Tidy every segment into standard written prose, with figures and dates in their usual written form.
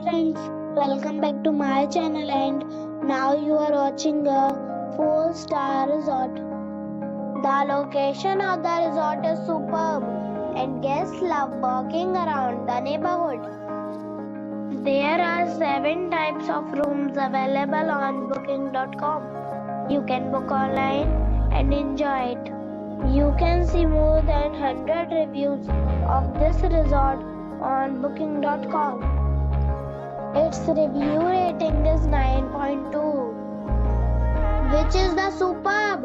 friends, welcome back to my channel and now you are watching a 4-star resort. The location of the resort is superb and guests love walking around the neighborhood. There are 7 types of rooms available on booking.com. You can book online and enjoy it. You can see more than 100 reviews of this resort on booking.com. Its review rating is 9.2, which is the superb.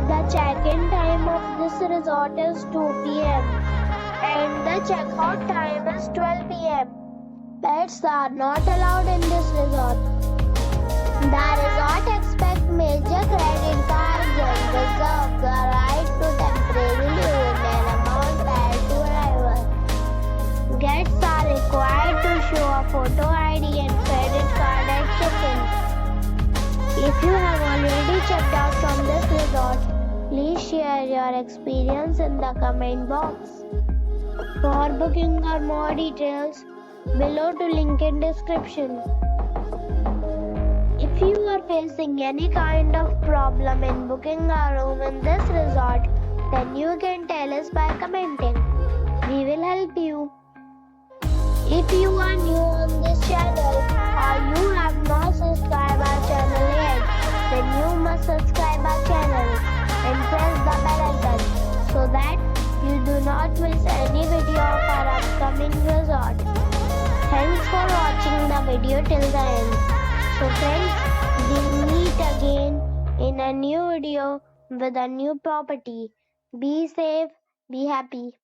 The check-in time of this resort is 2 p.m. and the check-out time is 12 p.m. Pets are not allowed in this resort. The resort expects major credit cards and reserves the right to temporarily hold an amount prior to arrival. Guests are required to show a photo ID and credit card at check-in. If you have already checked out from this resort, please share your experience in the comment box. For booking or more details, below to link in description. If you are facing any kind of problem in booking a room in this resort, then you can tell us by commenting. We will help you. If you are new on this channel or you have not subscribed our channel yet, then you must subscribe our channel and press the bell icon so that you do not miss any video of our upcoming resort. Thanks for watching the video till the end. So friends, we'll meet again in a new video with a new property. Be safe, be happy.